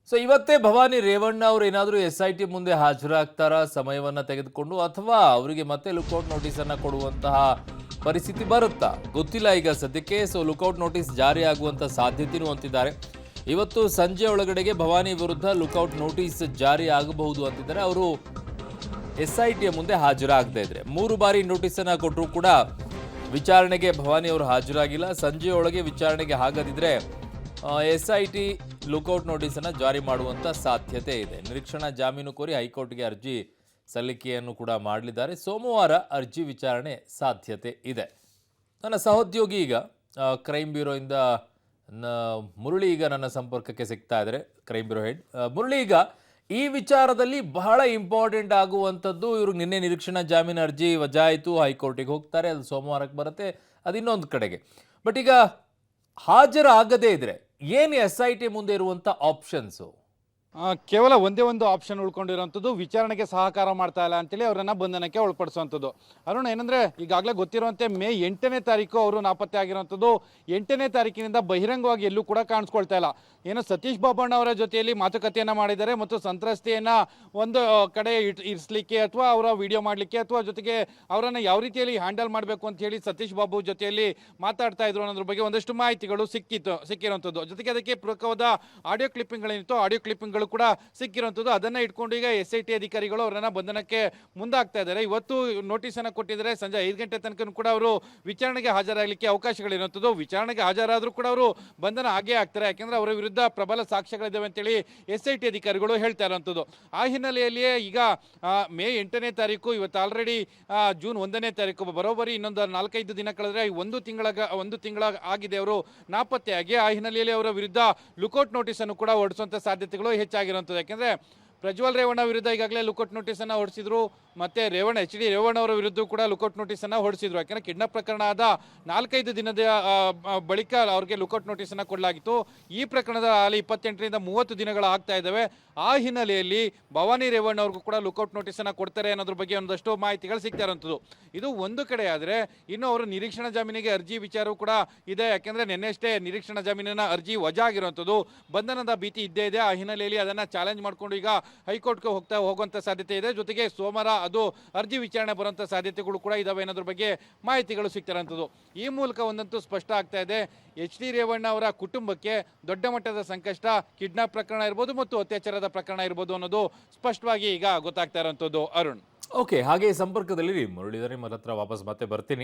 So ಇವತ್ತೇ ಭವಾನಿ ರೇವಣ್ಣ ಅವರು ಏನಾದರೂ SIT ಮುಂದೆ ಹಾಜರಾಗ್ತಾರಾ ಸಮಯವನ್ನ ತೆಗೆದುಕೊಂಡು, ಅಥವಾ ಅವರಿಗೆ ಮತ್ತೆ ಲುಕೌಟ್ ನೋಟಿಸ್ ಅನ್ನ ಕೊಡುವಂತಹ ಪರಿಸ್ಥಿತಿ ಬರುತ್ತಾ ಗೊತ್ತಿಲ್ಲ ಈಗ ಸದ್ಯಕ್ಕೆ. ಸೊ ಲುಕೌಟ್ ನೋಟಿಸ್ ಜಾರಿ ಆಗುವಂತ ಸಾಧ್ಯತೆನೂ ಅಂತಿದ್ದಾರೆ. ಇವತ್ತು ಸಂಜೆ ಒಳಗಡೆಗೆ ಭವಾನಿ ವಿರುದ್ಧ ಲುಕೌಟ್ ನೋಟಿಸ್ ಜಾರಿ ಆಗಬಹುದು ಅಂತಿದ್ದಾರೆ. ಅವರು SIT ಮುಂದೆ ಹಾಜರಾಗದೇ ಇದ್ರೆ 3 ಬಾರಿ ನೋಟಿಸ್ ಅನ್ನ ಕೊಟ್ಟರು ಕೂಡ ವಿಚಾರಣೆಗೆ ಭವಾನಿ ಅವರು ಹಾಜರಾಗಿಲ್ಲ. ಸಂಜೆಯೊಳಗೆ ವಿಚಾರಣೆಗೆ ಆಗದಿದ್ರೆ SIT ಲುಕೌಟ್ ನೋಟಿಸ್ ಅನ್ನು ಜಾರಿ ಮಾಡುವಂತ ಸಾಧ್ಯತೆ ಇದೆ. ನಿರೀಕ್ಷಣಾ ಜಾಮೀನು ಕೋರಿ ಹೈಕೋರ್ಟ್ಗೆ ಅರ್ಜಿ ಸಲ್ಲಿಕೆಯನ್ನು ಕೂಡ ಮಾಡಲಿದ್ದಾರೆ. ಸೋಮವಾರ ಅರ್ಜಿ ವಿಚಾರಣೆ ಸಾಧ್ಯತೆ ಇದೆ. ನನ್ನ ಸಹೋದ್ಯೋಗಿ ಈಗ ಕ್ರೈಮ್ ಬ್ಯೂರೋಯಿಂದ ಮುರಳಿ ಈಗ ನನ್ನ ಸಂಪರ್ಕಕ್ಕೆ ಸಿಗ್ತಾ ಇದ್ದಾರೆ. ಕ್ರೈಮ್ ಬ್ಯೂರೋ ಹೆಡ್ ಮುರಳಿ, ಈಗ ಈ ವಿಚಾರದಲ್ಲಿ ಬಹಳ ಇಂಪಾರ್ಟೆಂಟ್ ಆಗುವಂಥದ್ದು, ಇವ್ರಿಗೆ ನಿನ್ನೆ ನಿರೀಕ್ಷಣಾ ಜಾಮೀನು ಅರ್ಜಿ ವಜಾಯಿತು, ಹೈಕೋರ್ಟಿಗೆ ಹೋಗ್ತಾರೆ, ಅದು ಸೋಮವಾರಕ್ಕೆ ಬರುತ್ತೆ, ಅದು ಇನ್ನೊಂದು ಕಡೆಗೆ. ಬಟ್ ಈಗ ಹಾಜರಾಗದೇ ಇದ್ರೆ ಏನು SIT ಮುಂದೆ ಇರುವಂಥ ಆಪ್ಷನ್ಸು? ಕೇವಲ ಒಂದೇ ಒಂದು ಆಪ್ಷನ್ ಉಳ್ಕೊಂಡಿರುವಂಥದ್ದು, ವಿಚಾರಣೆಗೆ ಸಹಕಾರ ಮಾಡ್ತಾ ಇಲ್ಲ ಅಂತೇಳಿ ಅವರನ್ನು ಬಂಧನಕ್ಕೆ ಒಳಪಡಿಸುವಂಥದ್ದು. ಅರುಣ್, ಏನಂದರೆ ಈಗಾಗಲೇ ಗೊತ್ತಿರುವಂತೆ ಮೇ 8ನೇ ತಾರೀಕು ಅವರು ನಾಪತ್ತೆ ಆಗಿರುವಂಥದ್ದು. 8ನೇ ತಾರೀಕಿನಿಂದ ಬಹಿರಂಗವಾಗಿ ಎಲ್ಲೂ ಕೂಡ ಕಾಣಿಸ್ಕೊಳ್ತಾ ಇಲ್ಲ. ಏನು ಸತೀಶ್ ಬಾಬಣ್ಣ ಅವರ ಜೊತೆಯಲ್ಲಿ ಮಾತುಕತೆಯನ್ನು ಮಾಡಿದ್ದಾರೆ ಮತ್ತು ಸಂತ್ರಸ್ತೆಯನ್ನು ಒಂದು ಕಡೆ ಇರಿಸಲಿಕ್ಕೆ ಅಥವಾ ಅವರ ವಿಡಿಯೋ ಮಾಡಲಿಕ್ಕೆ ಅಥವಾ ಜೊತೆಗೆ ಅವರನ್ನು ಯಾವ ರೀತಿಯಲ್ಲಿ ಹ್ಯಾಂಡಲ್ ಮಾಡಬೇಕು ಅಂತ ಹೇಳಿ ಸತೀಶ್ ಬಾಬು ಜೊತೆಯಲ್ಲಿ ಮಾತಾಡ್ತಾ ಇದ್ರು ಅನ್ನೋದ್ರ ಬಗ್ಗೆ ಒಂದಷ್ಟು ಮಾಹಿತಿಗಳು ಸಿಕ್ಕಿರುವಂಥದ್ದು. ಜೊತೆಗೆ ಅದಕ್ಕೆ ಪೂರಕವಾದ ಆಡಿಯೋ ಕ್ಲಿಪ್ಪಿಂಗ್ಗಳೇನಿತ್ತು, ಆಡಿಯೋ ಕ್ಲಿಪ್ಪಿಂಗ್ಗಳು ಕೂಡ ಸಿಕ್ಕಿರುವಂಥದ್ದು. ಅದನ್ನು ಇಟ್ಕೊಂಡು ಈಗ SIT ಅಧಿಕಾರಿಗಳು ಅವರನ್ನು ಬಂಧನಕ್ಕೆ ಮುಂದಾಗ್ತಾ ಇದ್ದಾರೆ. ಇವತ್ತು ನೋಟಿಸನ್ನು ಕೊಟ್ಟಿದ್ದಾರೆ. ಸಂಜೆ 5 ಗಂಟೆ ತನಕ ಕೂಡ ಅವರು ವಿಚಾರಣೆಗೆ ಹಾಜರಾಗಲಿಕ್ಕೆ ಅವಕಾಶಗಳಿರುವಂಥದ್ದು. ವಿಚಾರಣೆಗೆ ಹಾಜರಾದರೂ ಕೂಡ ಅವರು ಬಂಧನ ಆಗೇ ಆಗ್ತಾರೆ, ಯಾಕೆಂದ್ರೆ ಅವರ ವಿರುದ್ಧ ಪ್ರಬಲ ಸಾಕ್ಷ್ಯಗಳಿದ್ದಾವೆ ಅಂತೇಳಿ SIT ಅಧಿಕಾರಿಗಳು ಹೇಳ್ತಾ ಇರುವಂಥದ್ದು. ಆ ಹಿನ್ನೆಲೆಯಲ್ಲಿಯೇ ಈಗ ಮೇ 8ನೇ ತಾರೀಕು, ಇವತ್ತು ಆಲ್ರೆಡಿ ಜೂನ್ 1ನೇ ತಾರೀಕು, ಬರೋಬ್ಬರಿ ಇನ್ನೊಂದು 4-5 ದಿನ ಕಳೆದ್ರೆ ಒಂದು ತಿಂಗಳ ಆಗಿದೆ ಅವರು ನಾಪತ್ತೆಯಾಗಿ. ಆ ಹಿನ್ನೆಲೆಯಲ್ಲಿ ಅವರ ವಿರುದ್ಧ ಲುಕೌಟ್ ನೋಟಿಸ್ ಅನ್ನು ಕೂಡ ಹೊರಡಿಸುವಂತ ಸಾಧ್ಯತೆಗಳು ಹೆಚ್ಚಾಗಿರುವಂಥದ್ದು. ಯಾಕೆಂದ್ರೆ ಪ್ರಜ್ವಲ್ ರೇವಣ್ಣ ವಿರುದ್ಧ ಈಗಾಗಲೇ ಲುಕೌಟ್ ನೋಟಿಸ್ ಅನ್ನು ಹೊರಡಿಸಿದ್ರು, ಮತ್ತೆ HD ರೇವಣ್ಣ ಅವರ ವಿರುದ್ಧ ಕೂಡ ಲುಕೌಟ್ ನೋಟಿಸ್ ಅನ್ನು ಹೊರಡಿಸಿದ್ರು. ಯಾಕಂದ್ರೆ ಕಿಡ್ನಾಪ್ ಪ್ರಕರಣ ಆದ 4-5 ದಿನದ ಬಳಿಕ ಅವ್ರಿಗೆ ಲುಕೌಟ್ ನೋಟಿಸ್ ಅನ್ನು ಕೊಡಲಾಗಿತ್ತು. ಈ ಪ್ರಕರಣದ ಅಲ್ಲಿ 28ರಿಂದ 30 ದಿನಗಳು ಆಗ್ತಾ ಇದ್ದಾವೆ. ಆ ಹಿನ್ನೆಲೆಯಲ್ಲಿ ಭವಾನಿ ರೇವಣ್ಣ ಅವ್ರಿಗೂ ಕೂಡ ಲುಕೌಟ್ ನೋಟಿಸ್ ಅನ್ನು ಕೊಡ್ತಾರೆ ಅನ್ನೋದ್ರ ಬಗ್ಗೆ ಒಂದಷ್ಟು ಮಾಹಿತಿಗಳು ಸಿಗ್ತಾ ಇರುವಂಥದ್ದು. ಇದು ಒಂದು ಕಡೆ ಆದರೆ, ಇನ್ನು ಅವರು ನಿರೀಕ್ಷಣಾ ಜಾಮೀನಿಗೆ ಅರ್ಜಿ ವಿಚಾರವೂ ಕೂಡ ಇದೆ. ಯಾಕೆಂದ್ರೆ ನಿನ್ನೆಷ್ಟೇ ನಿರೀಕ್ಷಣಾ ಜಾಮೀನಿನ ಅರ್ಜಿ ವಜಾ ಆಗಿರುವಂಥದ್ದು. ಬಂಧನದ ಭೀತಿ ಇದ್ದೇ ಇದೆ. ಆ ಹಿನ್ನೆಲೆಯಲ್ಲಿ ಅದನ್ನು ಚಾಲೆಂಜ್ ಮಾಡಿಕೊಂಡು ಈಗ ಹೈಕೋರ್ಟ್ಗೆ ಹೋಗುವಂಥ ಸಾಧ್ಯತೆ ಇದೆ. ಜೊತೆಗೆ ಸೋಮವಾರ ಅದು ಅರ್ಜಿ ವಿಚಾರಣೆ ಬರುವಂಥ ಸಾಧ್ಯತೆಗಳು ಕೂಡ ಇದಾವೆ ಅನ್ನೋದ್ರ ಬಗ್ಗೆ ಮಾಹಿತಿಗಳು ಸಿಗ್ತಿರೋಂಥದ್ದು. ಈ ಮೂಲಕ ಒಂದಂತೂ ಸ್ಪಷ್ಟ ಆಗ್ತಾ ಇದೆ, HD ರೇವಣ್ಣ ಅವರ ಕುಟುಂಬಕ್ಕೆ ದೊಡ್ಡ ಮಟ್ಟದ ಸಂಕಷ್ಟ, ಕಿಡ್ನಾಪ್ ಪ್ರಕರಣ ಇರ್ಬೋದು ಮತ್ತು ಅತ್ಯಾಚಾರದ ಪ್ರಕರಣ ಇರ್ಬೋದು ಅನ್ನೋದು ಸ್ಪಷ್ಟವಾಗಿ ಈಗ ಗೊತ್ತಾಗ್ತಾ ಇರೋಂಥದ್ದು. ಅರುಣ್, ಓಕೆ, ಹಾಗೆ ಸಂಪರ್ಕದಲ್ಲಿ ಮುರಳೀಧರ್ ನಿಮ್ಮ ಹತ್ರ ವಾಪಸ್ ಮತ್ತೆ ಬರ್ತೀನಿ.